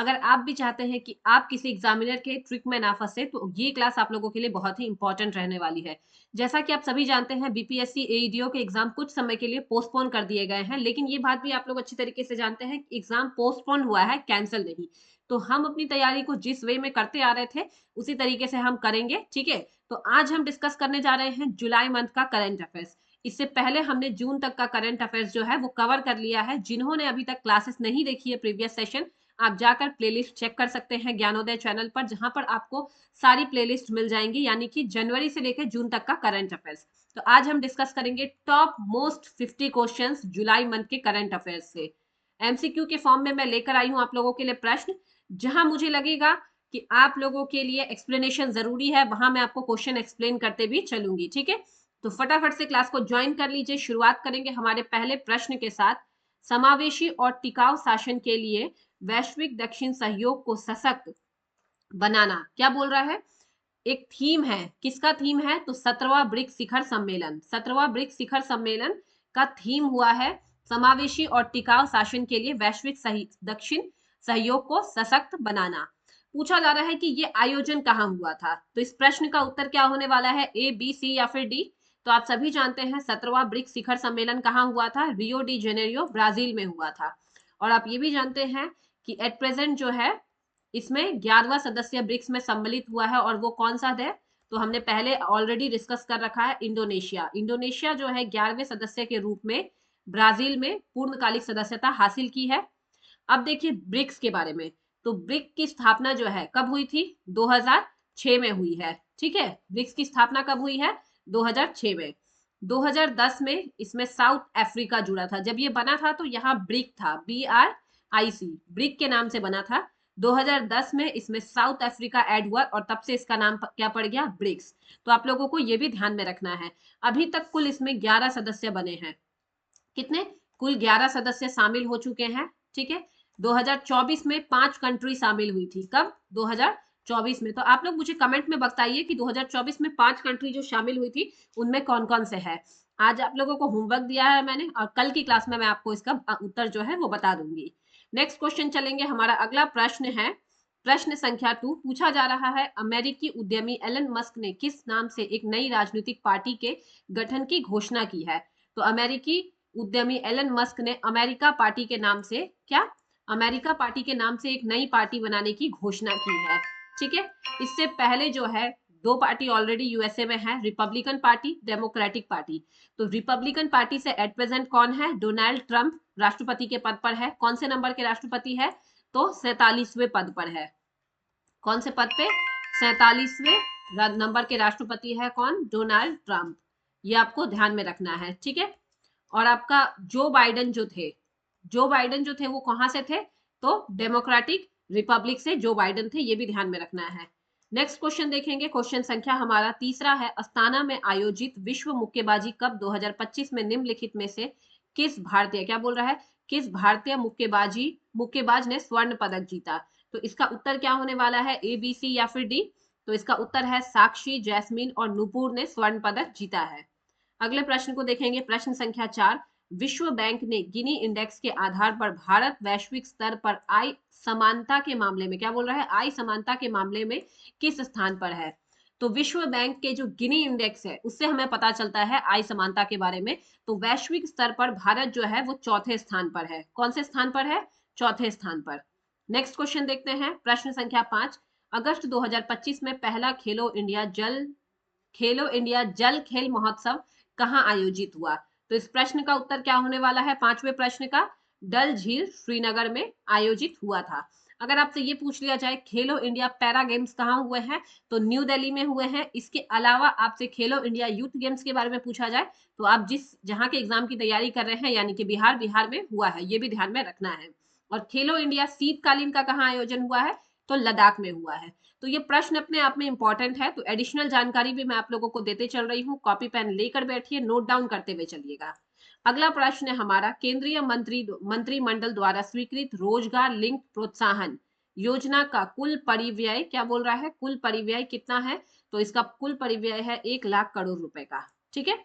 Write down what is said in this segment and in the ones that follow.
अगर आप भी चाहते हैं कि आप किसी एग्जामिनर के ट्रिक में ना फंसे तो ये क्लास आप लोगों के लिए बहुत ही इंपॉर्टेंट रहने वाली है। जैसा कि आप सभी जानते हैं बीपीएससी एईडीओ के एग्जाम कुछ समय के लिए पोस्टपोन कर दिए गए हैं, लेकिन ये बात भी आप लोग अच्छी तरीके से जानते हैं कि एग्जाम पोस्टपोन हुआ है, कैंसिल नहीं। तो हम अपनी तैयारी को जिस वे में करते आ रहे थे उसी तरीके से हम करेंगे, ठीक है। तो आज हम डिस्कस करने जा रहे हैं जुलाई मंथ का करंट अफेयर्स। इससे पहले हमने जून तक का करंट अफेयर्स जो है वो कवर कर लिया है। जिन्होंने अभी तक क्लासेस नहीं देखी है प्रीवियस सेशन, आप जाकर प्लेलिस्ट चेक कर सकते हैं ज्ञानोदय चैनल पर, जहां पर आपको सारी प्लेलिस्ट मिल जाएंगी, यानी कि जनवरी से लेकर जून तक का करंट अफेयर्स। तो आज हम डिस्कस करेंगे टॉप मोस्ट 50 क्वेश्चंस जुलाई मंथ के करंट अफेयर्स से। एमसीक्यू के फॉर्म में मैं लेकर आई हूं आप लोगों के लिए प्रश्न। जहां मुझे लगेगा कि आप लोगों के लिए एक्सप्लेनेशन जरूरी है, वहां मैं आपको क्वेश्चन एक्सप्लेन करते भी चलूंगी, ठीक है। तो फटाफट से क्लास को ज्वाइन कर लीजिए। शुरुआत करेंगे हमारे पहले प्रश्न के साथ। समावेशी और टिकाऊ शासन के लिए वैश्विक दक्षिण सहयोग को सशक्त बनाना, क्या बोल रहा है। एक थीम है, किसका थीम है, तो 17वां ब्रिक्स शिखर सम्मेलन। 17वां ब्रिक्स शिखर सम्मेलन का थीम हुआ है समावेशी और टिकाऊ शासन के लिए वैश्विक दक्षिण सहयोग को सशक्त बनाना। पूछा जा रहा है कि ये आयोजन कहाँ हुआ था, तो इस प्रश्न का उत्तर क्या होने वाला है, ए, बी, सी या फिर डी। तो आप सभी जानते हैं 17वां ब्रिक्स शिखर सम्मेलन कहाँ हुआ था, रियो डी जेनेरियो ब्राजील में हुआ था। और आप ये भी जानते हैं कि एट प्रेजेंट जो है इसमें 11वां सदस्य ब्रिक्स में सम्मिलित हुआ है, और वो कौन सा है, तो हमने पहले ऑलरेडी डिस्कस कर रखा है, इंडोनेशिया। इंडोनेशिया जो है 11वें सदस्य के रूप में ब्राजील में पूर्णकालिक सदस्यता हासिल की है। अब देखिए ब्रिक्स के बारे में, तो ब्रिक की स्थापना जो है कब हुई थी, 2006 में हुई है, ठीक है। ब्रिक्स की स्थापना कब हुई है, 2006 में। 2010 में इसमें साउथ अफ्रीका जुड़ा था। जब ये बना था तो यहाँ ब्रिक था, BRIC, ब्रिक के नाम से बना था। 2010 में इसमें साउथ अफ्रीका ऐड हुआ और तब से इसका नाम क्या पड़ गया, ब्रिक्स। तो आप लोगों को ये भी ध्यान में रखना है। अभी तक कुल इसमें 11 सदस्य बने हैं। कितने, कुल 11 सदस्य शामिल हो चुके हैं, ठीक है। 2024 में 5 कंट्री शामिल हुई थी, कब, 2024 में। तो आप लोग मुझे कमेंट में बताइए कि 2024 में 5 कंट्री जो शामिल हुई थी उनमें कौन कौन से है। आज आप लोगों को होमवर्क दिया है मैंने, और कल की क्लास में मैं आपको इसका उत्तर जो है वो बता दूंगी। नेक्स्ट क्वेश्चन चलेंगे, हमारा अगला प्रश्न है प्रश्न संख्या 2। पूछा जा रहा है अमेरिकी उद्यमी एलन मस्क ने किस नाम से एक नई राजनीतिक पार्टी के गठन की घोषणा की है। तो अमेरिकी उद्यमी एलन मस्क ने अमेरिका पार्टी के नाम से क्या, अमेरिका पार्टी के नाम से एक नई पार्टी बनाने की घोषणा की है, ठीक है। इससे पहले जो है दो पार्टी ऑलरेडी यूएसए में है, रिपब्लिकन पार्टी, डेमोक्रेटिक पार्टी। तो रिपब्लिकन पार्टी से एट प्रेजेंट कौन है, डोनाल्ड ट्रंप राष्ट्रपति के पद पर है। कौन से नंबर के राष्ट्रपति है, तो 47वें पद पर है। कौन से पद पे, 47वें नंबर के राष्ट्रपति है कौन, डोनाल्ड ट्रंप। ये आपको ध्यान में रखना है, ठीक है। और आपका जो बाइडेन जो थे, जो बाइडेन जो थे वो कहां से थे, तो डेमोक्रेटिक रिपब्लिक से जो बाइडेन थे, ये भी ध्यान में रखना है। नेक्स्ट क्वेश्चन देखेंगे, क्वेश्चन संख्या हमारा तीसरा है। अस्ताना में आयोजित विश्व मुक्केबाजी कप 2025 में निम्नलिखित में से किस भारतीय, क्या बोल रहा है, किस भारतीय मुक्केबाज ने स्वर्ण पदक जीता। तो इसका उत्तर क्या होने वाला है, ए, बी, सी या फिर डी। तो इसका उत्तर है साक्षी, जैस्मीन और नुपुर ने स्वर्ण पदक जीता है। अगले प्रश्न को देखेंगे, प्रश्न संख्या 4। विश्व बैंक ने गिनी इंडेक्स के आधार पर भारत वैश्विक स्तर पर आय समानता के मामले में, क्या बोल रहा है, आय समानता के मामले में किस स्थान पर है। तो विश्व बैंक के जो गिनी इंडेक्स है उससे हमें पता चलता है आय समानता के बारे में। तो वैश्विक स्तर पर भारत जो है वो चौथे स्थान पर है। कौन से स्थान पर है, चौथे स्थान पर। नेक्स्ट क्वेश्चन देखते हैं, प्रश्न संख्या 5। अगस्त 2025 में पहला खेलो इंडिया जल खेल महोत्सव कहाँ आयोजित हुआ। तो इस प्रश्न का उत्तर क्या होने वाला है, पांचवें प्रश्न का, डल झील श्रीनगर में आयोजित हुआ था। अगर आपसे ये पूछ लिया जाए खेलो इंडिया पैरा गेम्स कहाँ हुए हैं, तो न्यू दिल्ली में हुए हैं। इसके अलावा आपसे खेलो इंडिया यूथ गेम्स के बारे में पूछा जाए तो आप जिस जहाँ के एग्जाम की तैयारी कर रहे हैं, यानी कि बिहार में हुआ है, ये भी ध्यान में रखना है। और खेलो इंडिया शीतकालीन का कहाँ आयोजन हुआ है, तो लद्दाख में हुआ है। तो ये प्रश्न अपने आप में इंपॉर्टेंट है, तो एडिशनल जानकारी भी मैं आप लोगों को देते चल रही हूँ। कॉपी पेन लेकर बैठिए, नोट डाउन करते हुए चलिएगा। अगला प्रश्न है हमारा, केंद्रीय मंत्रिमंडल द्वारा स्वीकृत रोजगार लिंक प्रोत्साहन योजना का कुल परिव्यय, क्या बोल रहा है, कुल परिव्यय कितना है। तो इसका कुल परिव्यय है 1 लाख करोड़ रुपए का, ठीक है।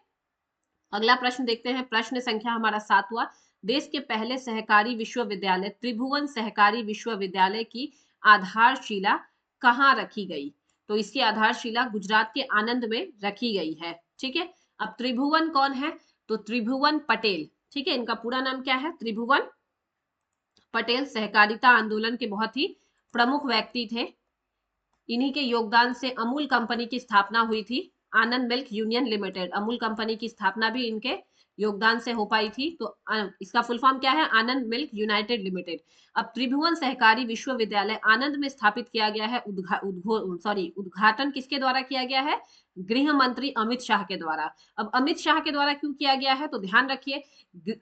अगला प्रश्न देखते हैं, प्रश्न संख्या हमारा 7वां। देश के पहले सहकारी विश्वविद्यालय त्रिभुवन सहकारी विश्वविद्यालय की आधारशिला कहाँ रखी गई? तो इसकी आधारशिला गुजरात के आनंद में रखी गई है। ठीक है, अब त्रिभुवन कौन है? तो त्रिभुवन पटेल। ठीक है, इनका पूरा नाम क्या है? त्रिभुवन पटेल सहकारिता आंदोलन के बहुत ही प्रमुख व्यक्ति थे। इन्हीं के योगदान से अमूल कंपनी की स्थापना हुई थी, Anand Milk Union Limited. Amul company की स्थापना भी इनके योगदान से हो पाई थी। तो इसका फुल फॉर्म क्या है? आनंद मिल्क यूनाइटेड लिमिटेड। अब त्रिभुवन सहकारी विश्वविद्यालय आनंद में स्थापित किया गया है। उद्घाटन किसके द्वारा किया गया है? गृह मंत्री अमित शाह के द्वारा। अब अमित शाह के द्वारा क्यों किया गया है? तो ध्यान रखिए,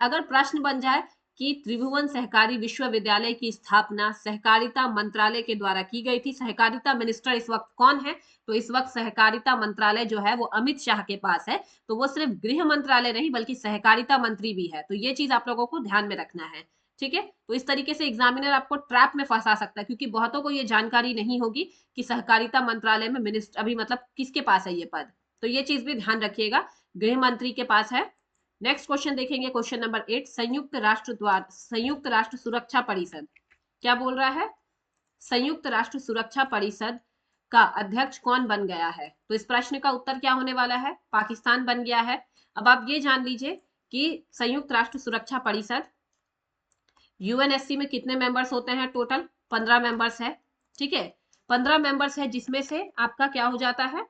अगर प्रश्न बन जाए कि त्रिभुवन सहकारी विश्वविद्यालय की स्थापना सहकारिता मंत्रालय के द्वारा की गई थी, सहकारिता मिनिस्टर इस वक्त कौन है? तो इस वक्त सहकारिता मंत्रालय जो है वो अमित शाह के पास है। तो वो सिर्फ गृह मंत्रालय नहीं बल्कि सहकारिता मंत्री भी है। तो ये चीज आप लोगों को ध्यान में रखना है। ठीक है, तो इस तरीके से एग्जामिनर आपको ट्रैप में फंसा सकता है, क्योंकि बहुतों को ये जानकारी नहीं होगी कि सहकारिता मंत्रालय में मिनिस्टर अभी मतलब किसके पास है ये पद। तो ये चीज भी ध्यान रखिएगा, गृह मंत्री के पास है। नेक्स्ट क्वेश्चन देखेंगे, क्वेश्चन नंबर 8। संयुक्त राष्ट्र सुरक्षा परिषद क्या बोल रहा है? संयुक्त राष्ट्र सुरक्षा परिषद का अध्यक्ष कौन बन गया है? तो इस प्रश्न का उत्तर क्या होने वाला है? पाकिस्तान बन गया है। अब आप ये जान लीजिए कि संयुक्त राष्ट्र सुरक्षा परिषद यूएनएससी में कितने मेंबर्स होते हैं? टोटल 15 मेंबर्स है। ठीक है, 15 मेंबर्स है, जिसमें से आपका क्या हो जाता है?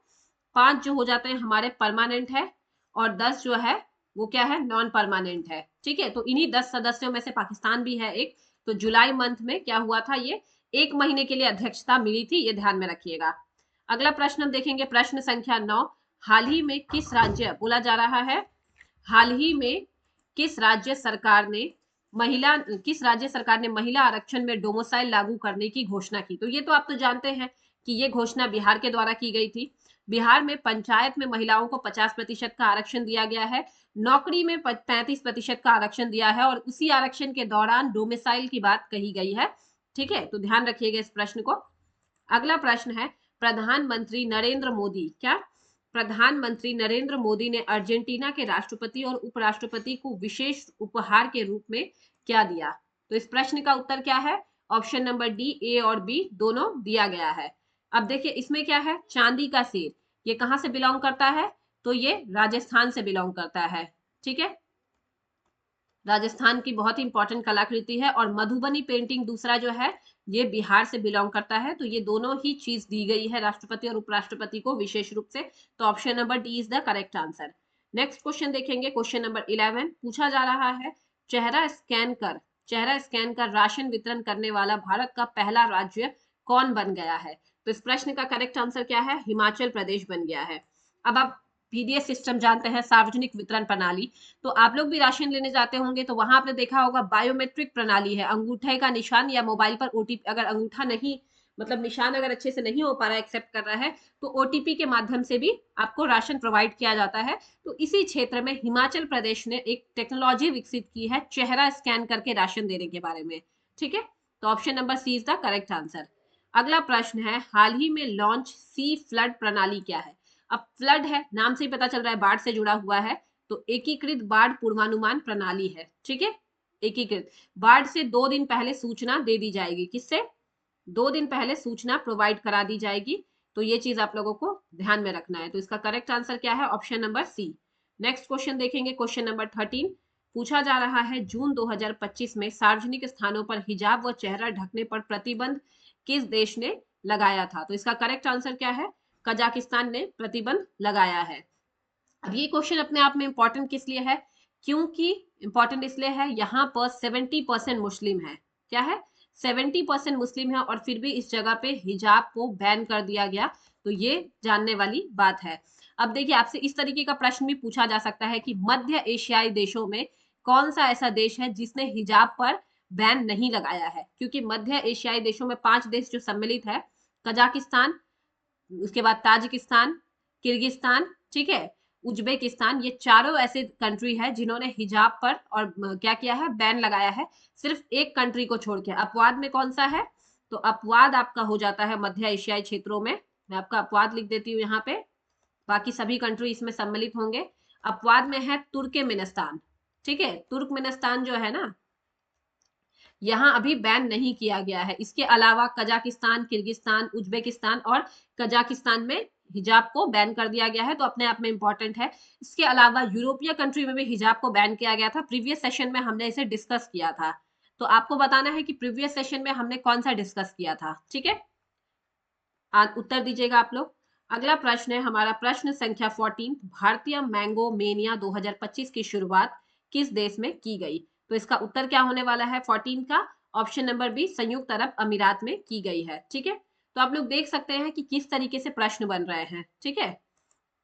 5 जो हो जाते हैं हमारे परमानेंट है और 10 जो है वो क्या है? नॉन परमानेंट है। ठीक है, तो इन्हीं 10 सदस्यों में से पाकिस्तान भी है एक। तो जुलाई मंथ में क्या हुआ था? ये 1 महीने के लिए अध्यक्षता मिली थी, ये ध्यान में रखिएगा। अगला प्रश्न हम देखेंगे, प्रश्न संख्या 9। हाल ही में किस राज्य बोला जा रहा है? हाल ही में किस राज्य सरकार ने महिला आरक्षण में डोमिसाइल लागू करने की घोषणा की? तो ये तो आप तो जानते हैं कि ये घोषणा बिहार के द्वारा की गई थी। बिहार में पंचायत में महिलाओं को 50% का आरक्षण दिया गया है, नौकरी में 35% का आरक्षण दिया है और उसी आरक्षण के दौरान डोमिसाइल की बात कही गई है। ठीक है, तो ध्यान रखिएगा इस प्रश्न को। अगला प्रश्न है, प्रधानमंत्री नरेंद्र मोदी ने अर्जेंटीना के राष्ट्रपति और उपराष्ट्रपति को विशेष उपहार के रूप में क्या दिया? तो इस प्रश्न का उत्तर क्या है? ऑप्शन नंबर डी, ए और बी दोनों दिया गया है। अब देखिए इसमें क्या है? चांदी का सिर। ये कहां से बिलोंग करता है? तो ये राजस्थान से बिलोंग करता है। ठीक है, राजस्थान की बहुत ही इंपॉर्टेंट कलाकृति है। और मधुबनी पेंटिंग दूसरा जो है ये बिहार से बिलोंग करता है। तो ये दोनों ही चीज दी गई है राष्ट्रपति और उपराष्ट्रपति को विशेष रूप से। तो option number D is the correct answer. Next question देखेंगे, क्वेश्चन नंबर 11। पूछा जा रहा है, चेहरा स्कैन कर राशन वितरण करने वाला भारत का पहला राज्य कौन बन गया है? तो इस प्रश्न का करेक्ट आंसर क्या है? हिमाचल प्रदेश बन गया है। अब आप पीडीएस सिस्टम जानते हैं, सार्वजनिक वितरण प्रणाली। तो आप लोग भी राशन लेने जाते होंगे तो वहां आपने देखा होगा बायोमेट्रिक प्रणाली है। अंगूठे का निशान या मोबाइल पर ओटीपी, अगर अंगूठा नहीं मतलब निशान अगर अच्छे से नहीं हो पा रहा है, एक्सेप्ट कर रहा है, तो ओटीपी के माध्यम से भी आपको राशन प्रोवाइड किया जाता है। तो इसी क्षेत्र में हिमाचल प्रदेश ने एक टेक्नोलॉजी विकसित की है चेहरा स्कैन करके राशन देने के बारे में। ठीक है, तो option number C is the correct answer. अगला प्रश्न है, हाल ही में लॉन्च सी फ्लड प्रणाली क्या है? अब फ्लड है, नाम से ही पता चल रहा है बाढ़ से जुड़ा हुआ है। तो एकीकृत बाढ़ पूर्वानुमान प्रणाली है। ठीक है, एकीकृत बाढ़ से 2 दिन पहले सूचना दे दी जाएगी। किससे? 2 दिन पहले सूचना प्रोवाइड करा दी जाएगी। तो ये चीज आप लोगों को ध्यान में रखना है। तो इसका करेक्ट आंसर क्या है? Option number C. Next question देखेंगे, क्वेश्चन नंबर 13। पूछा जा रहा है, जून 2025 में सार्वजनिक स्थानों पर हिजाब व चेहरा ढकने पर प्रतिबंध किस देश ने लगाया था? तो इसका करेक्ट आंसर क्या है? कजाकिस्तान ने प्रतिबंध लगाया है। अब ये क्वेश्चन अपने आप में इंपॉर्टेंट किस लिए है? क्योंकि इंपॉर्टेंट इसलिए है यहाँ पर 70% मुस्लिम है। क्या है? 70% मुस्लिम है और फिर भी इस जगह पे हिजाब को बैन कर दिया गया। तो ये जानने वाली बात है। अब देखिए आपसे इस तरीके का प्रश्न भी पूछा जा सकता है कि मध्य एशियाई देशों में कौन सा ऐसा देश है जिसने हिजाब पर बैन नहीं लगाया है? क्योंकि मध्य एशियाई देशों में 5 देश जो सम्मिलित है, कजाकिस्तान, उसके बाद ताजिकिस्तान, किर्गिस्तान, ठीक है, उज्बेकिस्तान, ये चारों ऐसे कंट्री है जिन्होंने हिजाब पर और क्या किया है? बैन लगाया है। सिर्फ एक कंट्री को छोड़ के। अपवाद में कौन सा है? तो अपवाद आपका हो जाता है मध्य एशियाई क्षेत्रों में। मैं आपका अपवाद लिख देती हूँ यहाँ पे, बाकी सभी कंट्री इसमें सम्मिलित होंगे। अपवाद में है तुर्कमेनिस्तान। ठीक है, तुर्कमेनिस्तान जो है ना, यहाँ अभी बैन नहीं किया गया है। इसके अलावा कजाकिस्तान, किर्गिस्तान, उज्बेकिस्तान और कजाकिस्तान में हिजाब को बैन कर दिया गया है, तो अपने आप में इंपॉर्टेंट है। इसके अलावा यूरोपीय कंट्री में भी हिजाब को बैन किया गया था। प्रीवियस सेशन में हमने इसे डिस्कस किया था, तो आपको बताना है कि प्रीवियस सेशन में हमने कौन सा डिस्कस किया था। ठीक है, उत्तर दीजिएगा आप लोग। अगला प्रश्न है हमारा प्रश्न संख्या 14। भारतीय मैंगो मेनिया 2025 की शुरुआत किस देश में की गई? तो इसका उत्तर क्या होने वाला है 14 का? ऑप्शन नंबर बी, संयुक्त अरब अमीरात में की गई है। ठीक है, तो आप लोग देख सकते हैं कि किस तरीके से प्रश्न बन रहे हैं। ठीक है,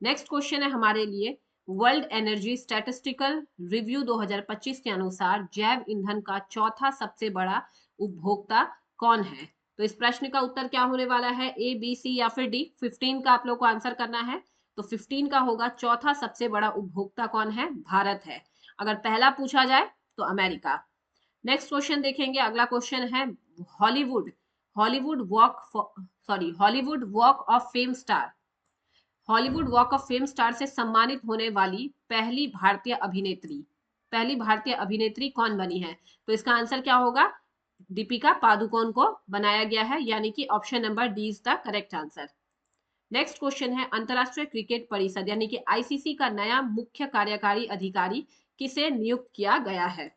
नेक्स्ट क्वेश्चन है हमारे लिए, वर्ल्ड एनर्जी स्टैटिस्टिकल रिव्यू 2025 के अनुसार जैव ईंधन का चौथा सबसे बड़ा उपभोक्ता कौन है? तो इस प्रश्न का उत्तर क्या होने वाला है? ए, बी, सी या फिर डी? 15 का आप लोग को आंसर करना है। तो 15 का होगा चौथा सबसे बड़ा उपभोक्ता कौन है? भारत है। अगर पहला पूछा जाए तो अमेरिका। नेक्स्ट क्वेश्चन देखेंगे। अगला क्वेश्चन है, Hollywood Hollywood walk Hollywood walk of fame star Hollywood walk of fame star से सम्मानित होने वाली पहली भारतीय अभिनेत्री कौन बनी है? तो इसका आंसर क्या होगा? दीपिका पादुकोण को बनाया गया है, यानी कि option number D is the correct answer. Next question है, अंतरराष्ट्रीय क्रिकेट परिषद यानी कि आईसीसी का नया मुख्य कार्यकारी अधिकारी किसे नियुक्त किया गया है?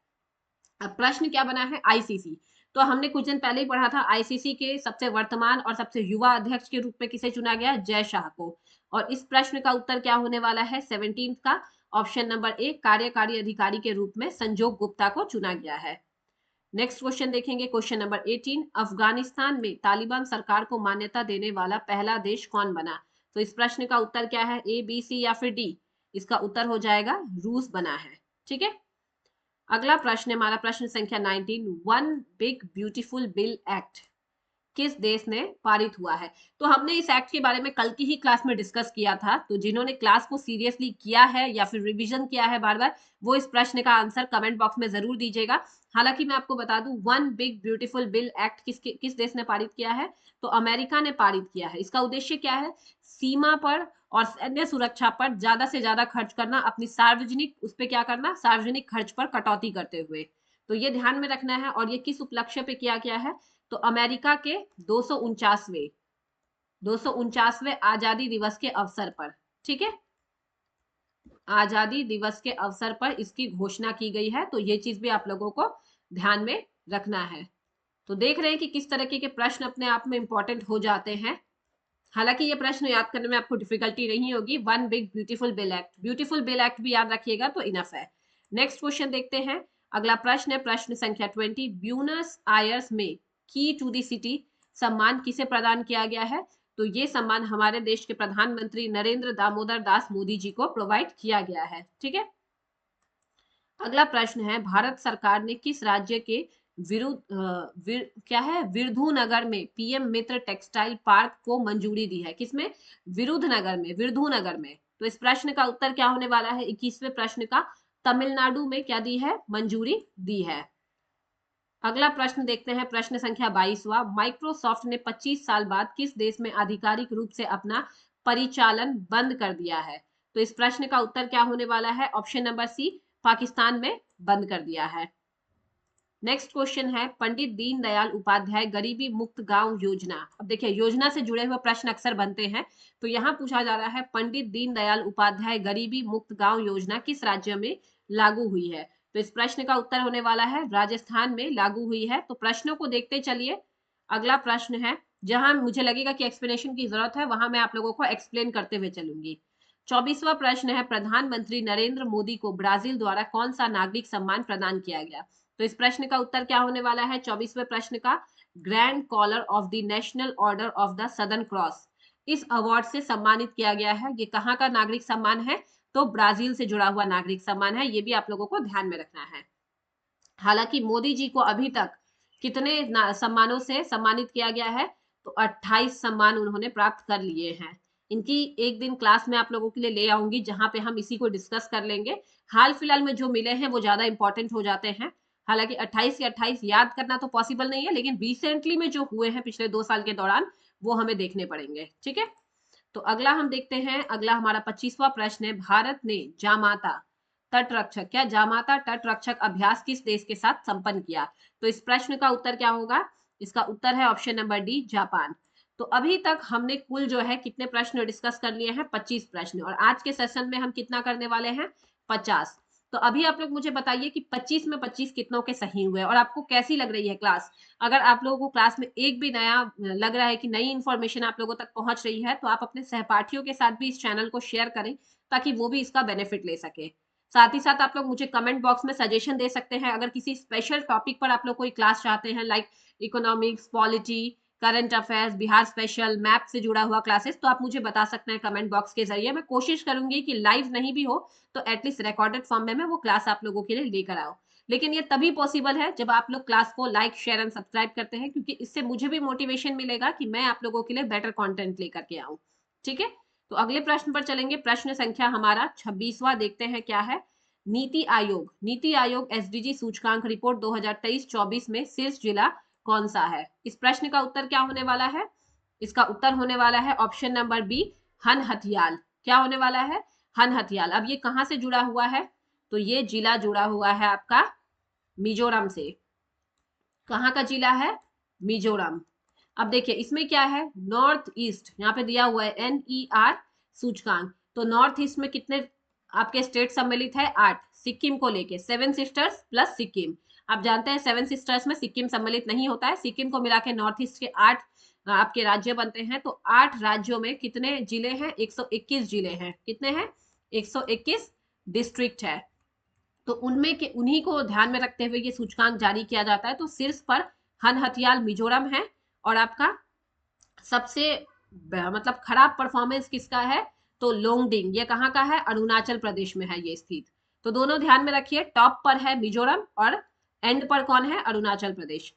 अब प्रश्न क्या बना है? आईसीसी। तो हमने कुछ दिन पहले ही पढ़ा था, आईसीसी के सबसे वर्तमान और सबसे युवा अध्यक्ष के रूप में किसे चुना गया? जय शाह को। और इस प्रश्न का उत्तर क्या होने वाला है 17 का? ऑप्शन नंबर ए, कार्यकारी अधिकारी के रूप में संजोग गुप्ता को चुना गया है। नेक्स्ट क्वेश्चन देखेंगे, क्वेश्चन नंबर 18। अफगानिस्तान में तालिबान सरकार को मान्यता देने वाला पहला देश कौन बना? तो इस प्रश्न का उत्तर क्या है? ए, बी, सी या फिर डी? इसका उत्तर हो जाएगा रूस बना है। ठीक है, अगला प्रश्न है हमारा प्रश्न संख्या 19। One big beautiful bill act किस देश ने पारित हुआ है? तो हमने इस एक्ट के बारे में कल की ही क्लास में डिस्कस किया था, तो जिन्होंने क्लास को सीरियसली किया है या फिर रिवीजन किया है बार बार, वो इस प्रश्न का आंसर कमेंट बॉक्स में जरूर दीजिएगा। हालांकि मैं आपको बता दूं, one big beautiful bill act किस देश ने पारित किया है? तो अमेरिका ने पारित किया है। इसका उद्देश्य क्या है? सीमा पर और सैन्य सुरक्षा पर ज्यादा से ज्यादा खर्च करना, अपनी सार्वजनिक उस पर क्या करना, सार्वजनिक खर्च पर कटौती करते हुए। तो ये ध्यान में रखना है। और ये किस उपलक्ष्य पे किया गया है? तो अमेरिका के 249वें आजादी दिवस के अवसर पर। ठीक है, आजादी दिवस के अवसर पर इसकी घोषणा की गई है, तो ये चीज भी आप लोगों को ध्यान में रखना है। तो देख रहे हैं कि किस तरीके के प्रश्न अपने आप में इंपॉर्टेंट हो जाते हैं। हालांकि ये प्रश्न याद करने में आपको डिफिकल्टी नहीं होगी। One big beautiful bill act भी याद रखिएगा तो इनफ है। नेक्स्ट क्वेश्चन देखते हैं। अगला प्रश्न है प्रश्न संख्या 20। ब्यूनस आयर्स में की टू दी सिटी सम्मान किसे प्रदान किया गया है? तो ये सम्मान हमारे देश के प्रधानमंत्री नरेंद्र दामोदर दास मोदी जी को प्रोवाइड किया गया है। ठीक है, अगला प्रश्न है, भारत सरकार ने किस राज्य के क्या है, विरुधुनगर में पीएम मित्र टेक्सटाइल पार्क को मंजूरी दी है? किसमें? विरुधुनगर में। तो इस प्रश्न का उत्तर क्या होने वाला है 21वें प्रश्न का? तमिलनाडु में क्या दी है? मंजूरी दी है। अगला प्रश्न देखते हैं, प्रश्न संख्या 22वां। माइक्रोसॉफ्ट ने 25 साल बाद किस देश में आधिकारिक रूप से अपना परिचालन बंद कर दिया है? तो इस प्रश्न का उत्तर क्या होने वाला है? ऑप्शन नंबर सी, पाकिस्तान में बंद कर दिया है। नेक्स्ट क्वेश्चन है, पंडित दीनदयाल उपाध्याय गरीबी मुक्त गांव योजना। अब देखिए, योजना से जुड़े हुए प्रश्न अक्सर बनते हैं, तो यहाँ पूछा जा रहा है पंडित दीनदयाल उपाध्याय गरीबी मुक्त गांव योजना किस राज्य में लागू हुई है? तो इस प्रश्न का उत्तर होने वाला है राजस्थान में लागू हुई है। तो प्रश्नों को देखते चलिए। अगला प्रश्न है, जहां मुझे लगेगा कि एक्सप्लेनेशन की जरूरत है वहां मैं आप लोगों को एक्सप्लेन करते हुए चलूंगी। 24वां प्रश्न है, प्रधानमंत्री नरेंद्र मोदी को ब्राजील द्वारा कौन सा नागरिक सम्मान प्रदान किया गया? तो इस प्रश्न का उत्तर क्या होने वाला है 24वें प्रश्न का? Grand collar of the national order of the southern cross. इस अवार्ड से सम्मानित किया गया है। ये कहाँ का नागरिक सम्मान है? तो ब्राजील से जुड़ा हुआ नागरिक सम्मान है। ये भी आप लोगों को ध्यान में रखना है। हालांकि मोदी जी को अभी तक कितने सम्मानों से सम्मानित किया गया है? तो 28 सम्मान उन्होंने प्राप्त कर लिए हैं। इनकी एक दिन क्लास में आप लोगों के लिए ले आऊंगी, जहां पे हम इसी को डिस्कस कर लेंगे। हाल फिलहाल में जो मिले हैं वो ज्यादा इंपॉर्टेंट हो जाते हैं। हालांकि 28 के 28 याद करना तो पॉसिबल नहीं है, लेकिन रिसेंटली में जो हुए हैं पिछले 2 साल के दौरान, वो हमें देखने पड़ेंगे। ठीक है, तो अगला हम देखते हैं। अगला हमारा 25वां प्रश्न है, भारत ने जामाता तटरक्षक, क्या जामाता तटरक्षक अभ्यास किस देश के साथ संपन्न किया? तो इस प्रश्न का उत्तर क्या होगा? इसका उत्तर है ऑप्शन नंबर डी, जापान। तो अभी तक हमने कुल जो है कितने प्रश्न डिस्कस कर लिए हैं? 25 प्रश्न, और आज के सेशन में हम कितना करने वाले हैं? 50। तो अभी आप लोग मुझे बताइए कि 25 में 25 कितनों के सही हुए, और आपको कैसी लग रही है क्लास? अगर आप लोगों को क्लास में एक भी नया लग रहा है कि नई इन्फॉर्मेशन आप लोगों तक पहुंच रही है, तो आप अपने सहपाठियों के साथ भी इस चैनल को शेयर करें, ताकि वो भी इसका बेनिफिट ले सके। साथ ही साथ आप लोग मुझे कमेंट बॉक्स में सजेशन दे सकते हैं, अगर किसी स्पेशल टॉपिक पर आप लोग कोई क्लास चाहते हैं, like economics, polity, current affairs, Bihar special, map से जुड़ा हुआ क्लासेस, तो आप मुझे बता सकते हैं कमेंट बॉक्स के जरिए। मैं कोशिश करूंगी कि लाइव नहीं भी हो तो एटलीस्ट रिकॉर्डेड फॉर्म में मैं वो क्लास आप लोगों के लिए लेकर आऊं। लेकिन ये तभी पॉसिबल है जब आप लोग क्लास को लाइक, शेयर एंड सब्सक्राइब करते हैं, क्योंकि इससे मुझे भी मोटिवेशन मिलेगा कि मैं आप लोगों के लिए बेटर कंटेंट लेकर के आऊं। ठीक है, तो अगले प्रश्न पर चलेंगे। प्रश्न संख्या हमारा 26वां, देखते हैं क्या है। नीति आयोग एसडीजी सूचकांक रिपोर्ट 2023-24 में शीर्ष जिला कौन सा है? इस प्रश्न का उत्तर क्या होने वाला है? इसका उत्तर होने वाला है ऑप्शन नंबर बी, हनहतियाल। क्या होने वाला है? हनहतियाल। अब ये कहां से जुड़ा हुआ है? तो ये जिला जुड़ा हुआ है आपका मिजोरम से। कहाँ का जिला है? मिजोरम। अब देखिए इसमें क्या है, नॉर्थ ईस्ट यहाँ पे दिया हुआ है NER सूचकांक। तो नॉर्थ ईस्ट में कितने आपके स्टेट सम्मिलित है? 8। सिक्किम को लेके 7 सिस्टर्स प्लस सिक्किम। आप जानते हैं 7 सिस्टर्स में सिक्किम सम्मिलित नहीं होता है, सिक्किम को मिला के नॉर्थ ईस्ट के 8 आपके राज्य बनते हैं। तो 8 राज्यों में कितने जिले हैं? 121 जिले हैं। कितने हैं? 121 डिस्ट्रिक्ट है। तो उनमें के उन्हीं को ध्यान में रखते हुए ये सूचकांक जारी किया जाता है। तो शीर्ष पर हनहतियाल मिजोरम है, और आपका सबसे मतलब खराब परफॉर्मेंस किसका है? तो लोंगडिंग, ये कहाँ का है? अरुणाचल प्रदेश में है ये स्थित। तो दोनों ध्यान में रखिए, टॉप पर है मिजोरम और एंड पर कौन है? अरुणाचल प्रदेश।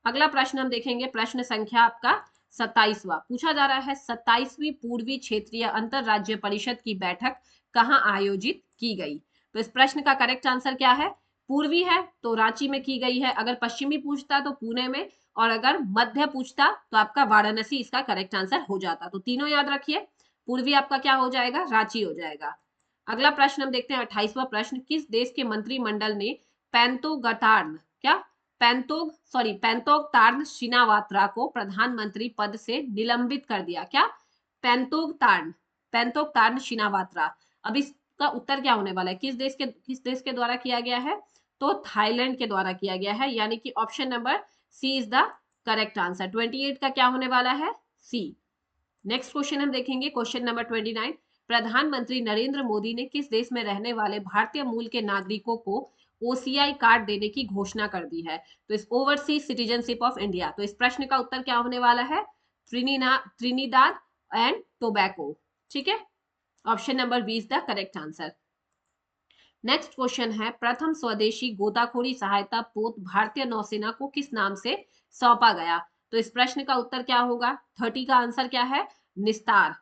अगला प्रश्न हम देखेंगे, प्रश्न संख्या आपका 27वां। पूछा जा रहा है 27वीं पूर्वी क्षेत्रीय अंतर राज्य परिषद की बैठक कहाँ आयोजित की गई? तो इस प्रश्न का करेक्ट आंसर क्या है? पूर्वी है तो रांची में की गई है, अगर पश्चिमी पूछता तो पुणे में, और अगर मध्य पूछता तो आपका वाराणसी इसका करेक्ट आंसर हो जाता। तो तीनों याद रखिए, पूर्वी आपका क्या हो जाएगा? रांची हो जाएगा। अगला प्रश्न हम देखते हैं 28वां प्रश्न। किस देश के मंत्रिमंडल ने पैंतोगटार्न क्या पैंतोगतार्न शिनावात्रा को प्रधानमंत्री पद से निलंबित कर दिया? क्या? पैंतोगतार्न शिनावात्रा। अब इसका उत्तर क्या होने वाला है? किस देश के द्वारा किया गया है? तो थाईलैंड के द्वारा किया गया है, यानी कि option number C is the correct answer. 28 का क्या होने वाला है? सी। नेक्स्ट क्वेश्चन हम देखेंगे, क्वेश्चन नंबर 29। प्रधानमंत्री नरेंद्र मोदी ने किस देश में रहने वाले भारतीय मूल के नागरिकों को OCI कार्ड देने की घोषणा कर दी है? तो इस ओवरसीज सिटीजनशिप ऑफ इंडिया। तो इस प्रश्न का उत्तर क्या होने वाला है? Trinidad and Tobago. ठीक है, option number B is the correct answer. Next question है, प्रथम स्वदेशी गोताखोरी सहायता पोत भारतीय नौसेना को किस नाम से सौंपा गया? तो इस प्रश्न का उत्तर क्या होगा? 30 का आंसर क्या है? निस्तार।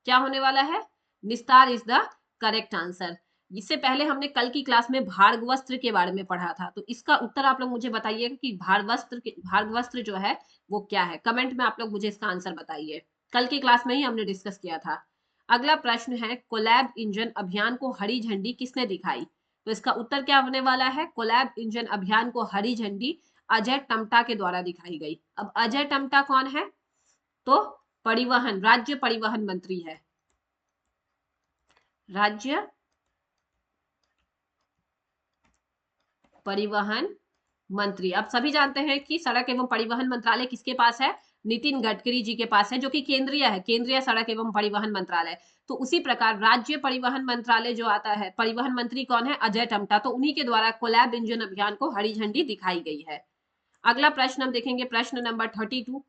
क्या होने वाला है? निस्तार इज द करेक्ट आंसर। इससे पहले हमने कल की क्लास में भारगवस्त्र के बारे में पढ़ा था, तो इसका उत्तर आप लोग मुझे बताइएगा कि भारगवस्त्र जो है वो क्या है। कमेंट में आप लोग मुझे इसका आंसर बताइए, कल की क्लास में ही हमने डिस्कस किया था। अगला प्रश्न है, कोलैब इंजन अभियान को हरी झंडी किसने दिखाई? तो इसका उत्तर क्या होने वाला है? कोलैब इंजन अभियान को हरी झंडी अजय टम्टा के द्वारा दिखाई गई। अब अजय टम्टा कौन है? तो राज्य परिवहन मंत्री है। राज्य परिवहन मंत्री। अब सभी जानते हैं कि सड़क एवं परिवहन मंत्रालय किसके पास है? नितिन गडकरी जी के पास है, जो कि केंद्रीय है, केंद्रीय सड़क एवं परिवहन मंत्रालय। तो उसी प्रकार राज्य परिवहन मंत्रालय जो आता है, परिवहन मंत्री कौन है? अजय टम्टा। तो उन्हीं के द्वारा कोलैब इंजन अभियान को हरी झंडी दिखाई गई है। अगला प्रश्न हम देखेंगे, प्रश्न नंबर 32।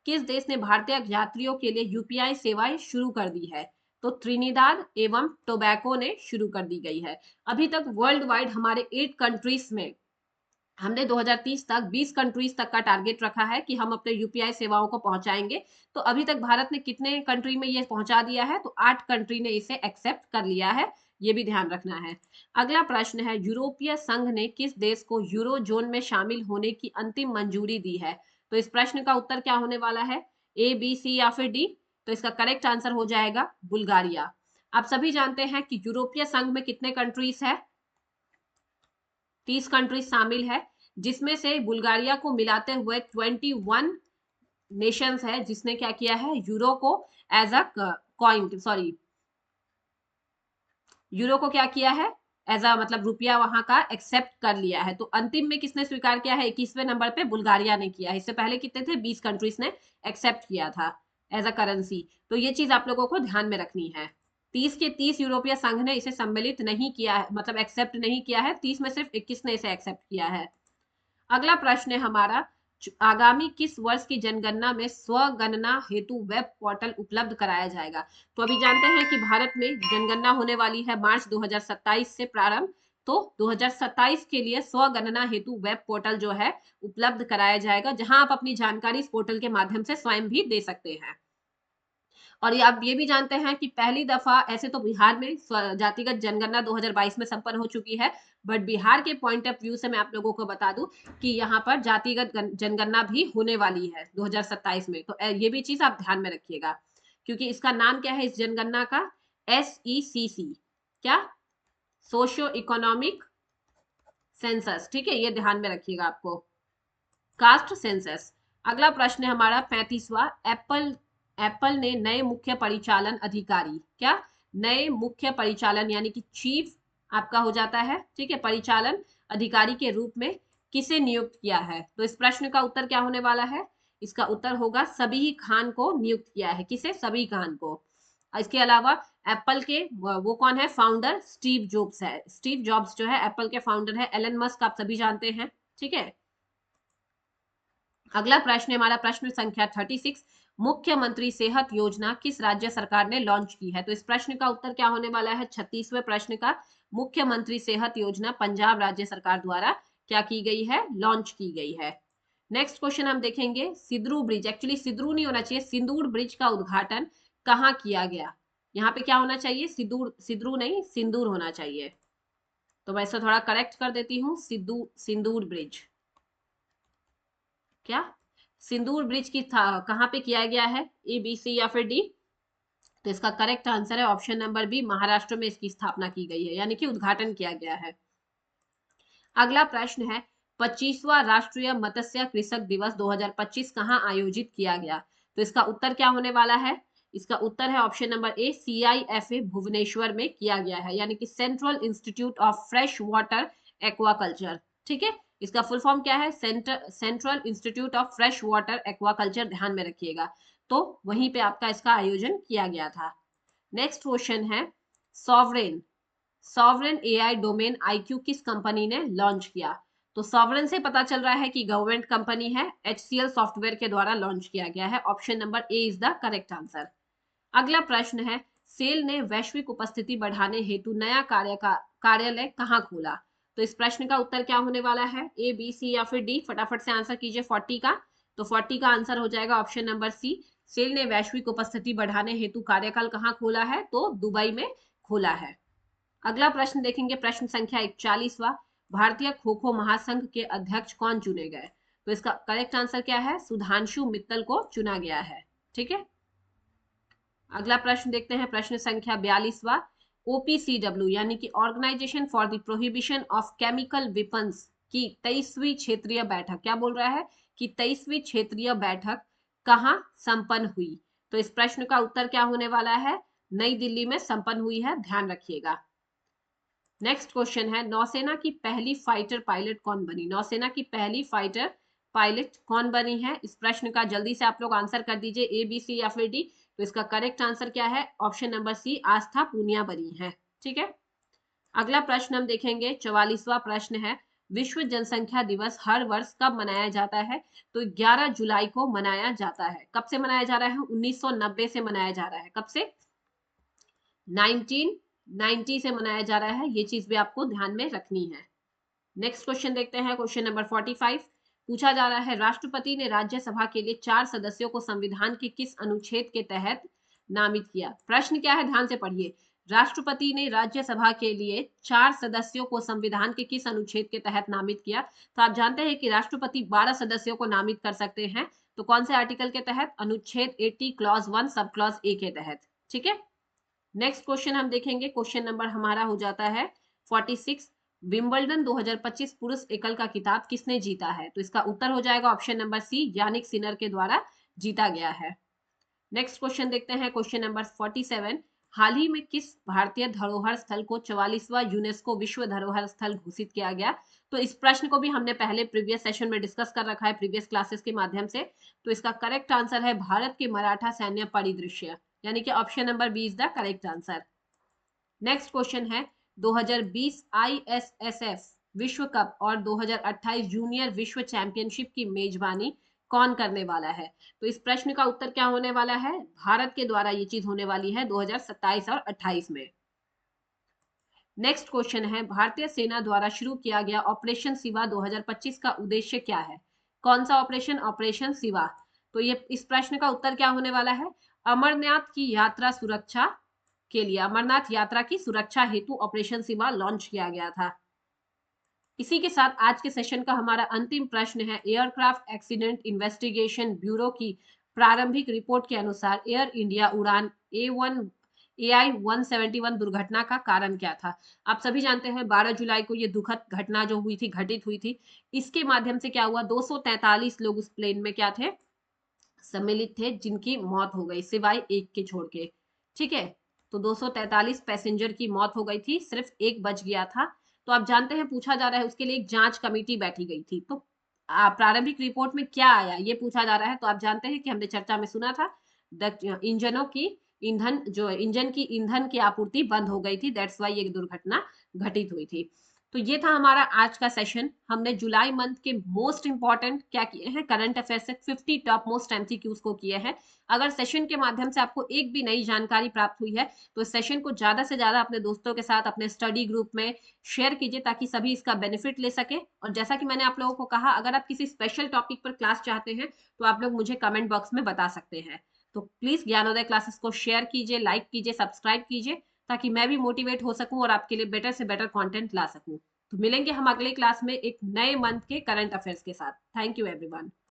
किस देश ने भारतीय यात्रियों के लिए UPI सेवाएं शुरू कर दी है? तो त्रिनिदाद एवं टोबैको ने शुरू कर दी गई है। अभी तक वर्ल्ड वाइड हमारे 8 कंट्रीज में हमने 2030 तक 20 कंट्रीज तक का टारगेट रखा है कि हम अपने UPI सेवाओं को पहुंचाएंगे। तो अभी तक भारत ने कितने कंट्री में ये पहुंचा दिया है? तो 8 कंट्री ने इसे एक्सेप्ट कर लिया है, ये भी ध्यान रखना है। अगला प्रश्न है, यूरोपीय संघ ने किस देश को यूरो जोन में शामिल होने की अंतिम मंजूरी दी है? तो इस प्रश्न का उत्तर क्या होने वाला है? A, B, C या फिर D? तो इसका करेक्ट आंसर हो जाएगा बुल्गारिया। आप सभी जानते हैं कि यूरोपीय संघ में कितने कंट्रीज है? 30 कंट्रीज शामिल है, जिसमें से बुल्गारिया को मिलाते हुए 21 नेशंस है जिसने क्या किया है, यूरो को as a coin, sorry, euro को क्या किया है, एज अ मतलब रुपया वहां का एक्सेप्ट कर लिया है। तो अंतिम में किसने स्वीकार किया है? 21वें नंबर पे बुल्गारिया ने किया है। इससे पहले कितने थे? 20 कंट्रीज ने एक्सेप्ट किया था एज अ करेंसी। तो ये चीज आप लोगों को ध्यान में रखनी है। 30 के 30 यूरोपीय संघ ने इसे सम्मिलित नहीं किया है, मतलब एक्सेप्ट नहीं किया है। 30 में सिर्फ 21 ने इसे एक्सेप्ट किया है। अगला प्रश्न है हमारा, आगामी किस वर्ष की जनगणना में स्वगणना हेतु वेब पोर्टल उपलब्ध कराया जाएगा? तो अभी जानते हैं कि भारत में जनगणना होने वाली है मार्च 2027 से प्रारंभ। तो 2027 के लिए स्वगणना हेतु वेब पोर्टल जो है उपलब्ध कराया जाएगा, जहां आप अपनी जानकारी इस पोर्टल के माध्यम से स्वयं भी दे सकते हैं। और ये आप ये भी जानते हैं कि पहली दफा, ऐसे तो बिहार में जातिगत जनगणना 2022 में संपन्न हो चुकी है, बट बिहार के पॉइंट ऑफ व्यू से मैं आप लोगों को बता दूं कि यहाँ पर जातिगत जनगणना भी होने वाली है 2027 में। तो ये भी चीज आप ध्यान में रखिएगा, क्योंकि इसका नाम क्या है इस जनगणना का? SECC, क्या? Socio economic census. ठीक है, ये ध्यान में रखिएगा आपको, कास्ट सेंसस। अगला प्रश्न है हमारा 35वां, एप्पल एप्पल ने नए मुख्य परिचालन अधिकारी, क्या? नए मुख्य परिचालन यानी कि चीफ आपका हो जाता है, ठीक है, परिचालन अधिकारी के रूप में किसे नियुक्त किया है? तो इस प्रश्न का उत्तर क्या होने वाला है? इसका उत्तर होगा सबीह खान को नियुक्त किया है। किसे? सबीह खान को। इसके अलावा एप्पल के वो कौन है? फाउंडर स्टीव जॉब्स है। स्टीव जॉब्स जो है एप्पल के फाउंडर है। एलन मस्क आप सभी जानते हैं, ठीक है। अगला प्रश्न है हमारा प्रश्न संख्या 36, मुख्यमंत्री सेहत योजना किस राज्य सरकार ने लॉन्च की है? तो इस प्रश्न का उत्तर क्या होने वाला है? 36वें प्रश्न का, मुख्यमंत्री सेहत योजना पंजाब राज्य सरकार द्वारा क्या की गई है? लॉन्च की गई है। नेक्स्ट क्वेश्चन हम देखेंगे, सिद्रू ब्रिज, एक्चुअली सिद्रू नहीं होना चाहिए, सिंदूर ब्रिज का उद्घाटन कहाँ किया गया? यहाँ पे क्या होना चाहिए? सिद्रू, सिद्रू नहीं, सिंदूर होना चाहिए। तो मैं इसे थोड़ा करेक्ट कर देती हूँ, सिंदूर ब्रिज, क्या? सिंदूर ब्रिज की कहां पे किया गया है? ABC या फिर डी? तो इसका करेक्ट आंसर है ऑप्शन नंबर बी, महाराष्ट्र में इसकी स्थापना की गई है, यानी कि उद्घाटन किया गया है। अगला प्रश्न है, 25वां राष्ट्रीय मत्स्य कृषक दिवस 2025 कहां आयोजित किया गया? तो इसका उत्तर क्या होने वाला है? इसका उत्तर है option number A, CIFA Bhubaneswar में किया गया है, यानी कि central institute of fresh water aquaculture. ठीक है, इसका फुल फॉर्म क्या है? Central institute of fresh water aquaculture, ध्यान में रखिएगा। तो वहीं पे आपका इसका आयोजन किया गया था। नेक्स्ट क्वेश्चन है, sovereign sovereign AI domain IQ किस कंपनी ने लॉन्च किया? तो सॉवरेन से पता चल रहा है कि गवर्नमेंट कंपनी है, HCL सॉफ्टवेयर के द्वारा लॉन्च किया गया है। Option number A is the correct answer. अगला प्रश्न है, सेल ने वैश्विक उपस्थिति बढ़ाने हेतु नया कार्यालय कहाँ खोला? तो इस प्रश्न का उत्तर क्या होने वाला है? ABC या फिर डी? फटाफट से आंसर कीजिए 40 का। तो 40 का आंसर हो जाएगा ऑप्शन नंबर सी, सेल ने वैश्विक उपस्थिति बढ़ाने हेतु कार्यकाल कहाँ खोला है? तो दुबई में खोला है। अगला प्रश्न देखेंगे, प्रश्न संख्या 41वां, भारतीय खो खो महासंघ के अध्यक्ष कौन चुने गए? तो इसका करेक्ट आंसर क्या है? सुधांशु मित्तल को चुना गया है। ठीक है, अगला प्रश्न देखते हैं, प्रश्न संख्या 42वां, OPCW यानी कि organisation for the prohibition of chemical weapons की 23वीं क्षेत्रीय बैठक, क्या बोल रहा है कि 23वीं क्षेत्रीय बैठक कहाँ संपन्न हुई? तो इस प्रश्न का उत्तर क्या होने वाला है? नई दिल्ली में संपन्न हुई है, ध्यान रखिएगा। नेक्स्ट क्वेश्चन है, नौसेना की पहली फाइटर पायलट कौन बनी? नौसेना की पहली फाइटर पायलट कौन बनी है? इस प्रश्न का जल्दी से आप लोग आंसर कर दीजिए, ABC या फिर डी? तो इसका करेक्ट आंसर क्या है? ऑप्शन नंबर सी, आस्था पूनिया बनी है। ठीक है, अगला प्रश्न हम देखेंगे, 44वां प्रश्न है, विश्व जनसंख्या दिवस हर वर्ष कब मनाया जाता है? तो 11 जुलाई को मनाया जाता है। कब से मनाया जा रहा है? 1990 से मनाया जा रहा है। कब से? 1990 से मनाया जा रहा है, ये चीज भी आपको ध्यान में रखनी है। नेक्स्ट क्वेश्चन देखते हैं, क्वेश्चन नंबर 45, पूछा जा रहा है, राष्ट्रपति ने राज्यसभा के लिए 4 सदस्यों को संविधान के किस अनुच्छेद के तहत नामित किया? प्रश्न क्या है, ध्यान से पढ़िए। राष्ट्रपति ने राज्यसभा के लिए 4 सदस्यों को संविधान के किस अनुच्छेद के तहत नामित किया? तो आप जानते हैं कि राष्ट्रपति 12 सदस्यों को नामित कर सकते हैं। तो कौन से आर्टिकल के तहत? अनुच्छेद 80 क्लॉज 1 सब क्लॉज ए के तहत। ठीक है, नेक्स्ट क्वेश्चन हम देखेंगे, क्वेश्चन नंबर हमारा हो जाता है 46। विंबलडन 2025 पुरुष एकल का खिताब किसने जीता है? तो इसका उत्तर हो जाएगा option number C, Jannik Sinner के द्वारा जीता गया है। नेक्स्ट क्वेश्चन देखते हैं, क्वेश्चन नंबर 47। हाल ही में किस भारतीय धरोहर स्थल को 44वां यूनेस्को विश्व धरोहर स्थल घोषित किया गया? तो इस प्रश्न को भी हमने पहले प्रीवियस सेशन में डिस्कस कर रखा है, प्रीवियस क्लासेस के माध्यम से। तो इसका करेक्ट आंसर है भारत के मराठा सैन्य परिदृश्य, यानी कि option number B is the correct answer. Next question है 2020 आईएसएसएफ विश्व कप और 2028 जूनियर विश्व चैंपियनशिप की मेजबानी कौन करने वाला है? तो इस प्रश्न का उत्तर क्या होने वाला है? भारत के द्वारा ये चीज होने वाली है 2027 और 28 में। नेक्स्ट क्वेश्चन है भारतीय सेना द्वारा शुरू किया गया ऑपरेशन सिवा 2025 का उद्देश्य क्या है? कौन सा ऑपरेशन? ऑपरेशन सिवा। तो ये इस प्रश्न का उत्तर क्या होने वाला है? अमरनाथ की यात्रा सुरक्षा के लिए, अमरनाथ यात्रा की सुरक्षा हेतु ऑपरेशन सिवा लॉन्च किया गया था। इसी के साथ आज के सेशन का हमारा अंतिम प्रश्न है, एयरक्राफ्ट एक्सीडेंट इन्वेस्टिगेशन ब्यूरो की प्रारंभिक रिपोर्ट के अनुसार एयर इंडिया उड़ान AI 171 दुर्घटना का कारण क्या था? आप सभी जानते हैं 12 जुलाई को ये दुखद घटना जो हुई थी, घटित हुई थी। इसके माध्यम से क्या हुआ, 243 लोग उस प्लेन में क्या थे, सम्मिलित थे, जिनकी मौत हो गई सिवाय एक के छोड़ के। ठीक है, तो 243 पैसेंजर की मौत हो गई थी, सिर्फ एक बच गया था। तो आप जानते हैं पूछा जा रहा है उसके लिए एक जांच कमेटी बैठी गई थी। तो प्रारंभिक रिपोर्ट में क्या आया ये पूछा जा रहा है। तो आप जानते हैं कि हमने चर्चा में सुना था इंजनों की इंजन की ईंधन की आपूर्ति बंद हो गई थी, दैट्स वाई ये दुर्घटना घटित हुई थी। तो ये था हमारा आज का सेशन। हमने जुलाई मंथ के मोस्ट इंपॉर्टेंट क्या किए हैं, करंट अफेयर से 50 टॉप मोस्ट एमसीक्यूज को किए हैं। अगर सेशन के माध्यम से आपको एक भी नई जानकारी प्राप्त हुई है तो इस सेशन को ज्यादा से ज्यादा अपने दोस्तों के साथ अपने स्टडी ग्रुप में शेयर कीजिए ताकि सभी इसका बेनिफिट ले सके। और जैसा कि मैंने आप लोगों को कहा, अगर आप किसी स्पेशल टॉपिक पर क्लास चाहते हैं तो आप लोग मुझे कमेंट बॉक्स में बता सकते हैं। तो प्लीज ज्ञानोदय क्लासेस को शेयर कीजिए, लाइक कीजिए, सब्सक्राइब कीजिए, ताकि मैं भी मोटिवेट हो सकूं और आपके लिए बेटर से बेटर कंटेंट ला सकूं। तो मिलेंगे हम अगले क्लास में एक नए मंथ के करंट अफेयर्स के साथ। Thank you everyone.